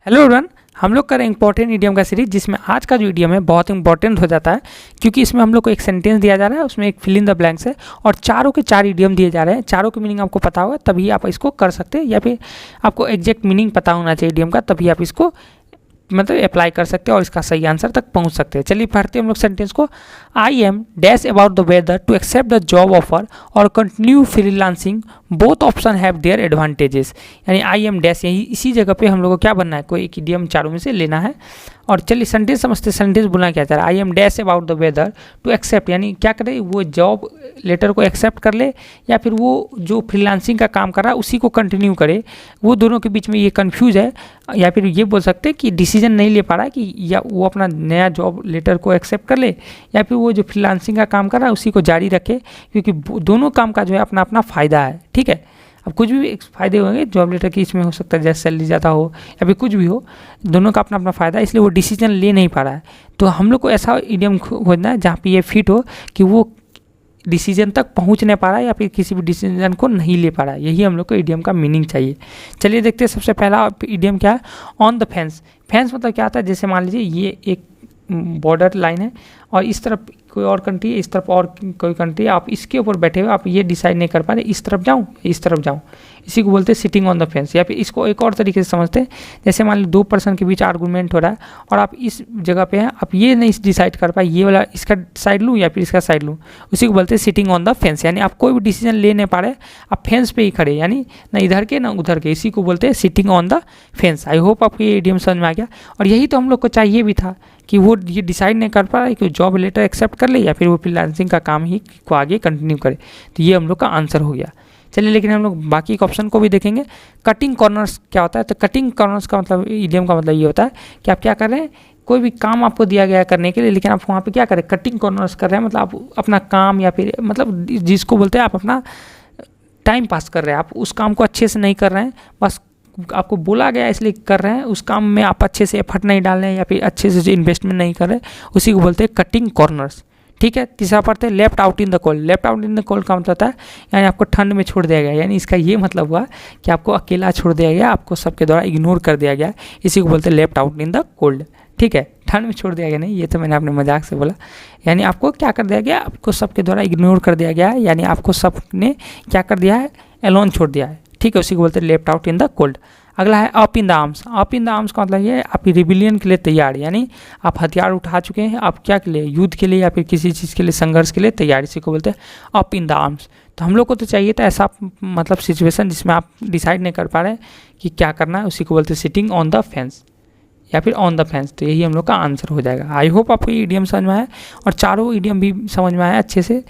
Hello everyone, हम लोग कर रहे हैं इंपॉर्टेंट इडियम का सीरीज, जिसमें आज का जो इडियम है बहुत इंपॉर्टेंट हो जाता है, क्योंकि इसमें हम लोग को एक सेंटेंस दिया जा रहा है, उसमें एक फिल इन द ब्लैंक्स है और चारों के चार इडियम दिए जा रहे हैं। चारों की मीनिंग आपको पता होगा तभी आप इसको कर सकते हैं, या फिर आपको एग्जैक्ट मीनिंग पता होना चाहिए इडियम का, तभी आप इसको मतलब अप्लाई कर सकते हैं और इसका सही आंसर तक पहुंच सकते हैं। चलिए पढ़ते हैं हम लोग सेंटेंस को। I am dash about the weather to accept the job offer और continue freelancing, both option have their advantages. यानी आई एम डैश, यही इसी जगह पे हम लोग को क्या बनना है, कोई एक इडियम चारों में से लेना है। और चलिए सेंटेंस समझते, सेंटेंस बोलना क्या चाह रहा है। I am dash about the weather to accept, यानी क्या करे, वो जॉब लेटर को एक्सेप्ट कर ले या फिर वो जो फ्रीलांसिंग का काम कर रहा है उसी को कंटिन्यू करे। वो दोनों के बीच में ये कंफ्यूज है, या फिर ये बोल सकते हैं कि डिसीजन नहीं ले पा रहा है कि या वो अपना नया जॉब लेटर को एक्सेप्ट कर ले या फिर वो जो फ्रीलांसिंग का काम कर रहा है उसी को जारी रखे, क्योंकि दोनों काम का जो है अपना अपना फ़ायदा है। ठीक है, अब कुछ भी फ़ायदे होंगे जॉब लेटर की, इसमें हो सकता है जैसे सैलरी ज़्यादा हो या फिर कुछ भी हो, दोनों का अपना अपना फ़ायदा है, इसलिए वो डिसीजन ले नहीं पा रहा है। तो हम लोग को ऐसा इडियम खोजना है जहाँ पे ये फिट हो कि वो डिसीजन तक पहुंच नहीं पा रहा है या फिर किसी भी डिसीजन को नहीं ले पा रहा है। यही हम लोग को इडियम का मीनिंग चाहिए। चलिए देखते हैं सबसे पहला इडियम क्या है, ऑन द फेंस। फेंस मतलब क्या आता है, जैसे मान लीजिए ये एक बॉर्डर लाइन है और इस तरफ कोई और कंट्री है, इस तरफ और कोई कंट्री है, आप इसके ऊपर बैठे हुए, आप ये डिसाइड नहीं कर पा रहे इस तरफ जाऊँ इस तरफ जाऊँ, इसी को बोलते हैं सिटिंग ऑन द फेंस। या फिर इसको एक और तरीके से समझते हैं, जैसे मान लो दो पर्सन के बीच आर्गूमेंट हो रहा है और आप इस जगह पे हैं, आप ये नहीं डिसाइड कर पाए ये वाला इसका साइड लूँ या फिर इसका साइड लूँ, उसी को बोलते हैं सिटिंग ऑन द फेंस। यानी आप कोई भी डिसीजन ले नहीं पा रहे, आप फेंस पे ही खड़े, यानी ना इधर के ना उधर के, इसी को बोलते हैं sitting on the fence. I hope आपको ये इडियम समझ में आ गया। और यही तो हम लोग को चाहिए भी था कि वो ये डिसाइड नहीं कर पा रहा है कि जॉब लेटर एक्सेप्ट कर ले या फिर वो फ्रीलांसिंग का काम ही को आगे कंटिन्यू करे। तो ये हम लोग का आंसर हो गया। चलिए लेकिन हम लोग बाकी के ऑप्शन को भी देखेंगे। कटिंग कॉर्नर्स क्या होता है, तो कटिंग कॉर्नर्स का मतलब, इडियम का मतलब ये होता है कि आप क्या कर रहे हैं, कोई भी काम आपको दिया गया है करने के लिए, लेकिन आप वहाँ पे क्या करें, कटिंग कॉर्नर्स कर रहे हैं। मतलब आप अपना काम या फिर मतलब जिसको बोलते हैं आप अपना टाइम पास कर रहे हैं, आप उस काम को अच्छे से नहीं कर रहे हैं, बस आपको बोला गया इसलिए कर रहे हैं, उस काम में आप अच्छे से एफर्ट नहीं डाल रहे हैं या फिर अच्छे से इन्वेस्टमेंट नहीं कर रहे हैं, उसी को बोलते हैं कटिंग कॉर्नर्स। ठीक है, तीसरा पढ़ते हैं left out in the cold. Left out in the cold का मतलब होता है यानी आपको ठंड में छोड़ दिया गया, यानी इसका ये मतलब हुआ कि आपको अकेला छोड़ दिया गया, आपको सबके द्वारा इग्नोर कर दिया गया, इसी को बोलते हैं left out in the cold. ठीक है, ठंड में छोड़ दिया गया नहीं, ये तो मैंने अपने मजाक से बोला, यानी आपको क्या कर दिया गया, आपको सबके द्वारा इग्नोर कर दिया गया है, यानी आपको सबने क्या कर दिया है, एलोन छोड़ दिया है। ठीक है, उसी को बोलते हैं left out in the cold. अगला है up in the arms. Up in the arms का मतलब ये है आप रिबिलियन के लिए तैयार, यानी आप हथियार उठा चुके हैं, आप क्या के लिए, युद्ध के लिए या फिर किसी चीज़ के लिए, संघर्ष के लिए तैयार, इसी को बोलते हैं अप इन द आर्म्स। तो हम लोग को तो चाहिए था ऐसा मतलब सिचुएशन जिसमें आप डिसाइड नहीं कर पा रहे कि क्या करना है, उसी को बोलते हैं सिटिंग ऑन द फेंस या फिर ऑन द फेंस। तो यही हम लोग का आंसर हो जाएगा। आई होप आपको ये इडियम समझ में आया और चारों इडियम भी समझ में आया अच्छे से।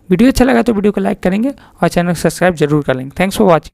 वीडियो अच्छा लगा तो वीडियो को लाइक करेंगे और चैनल को सब्सक्राइब जरूर कर लेंगे। Thanks for watching.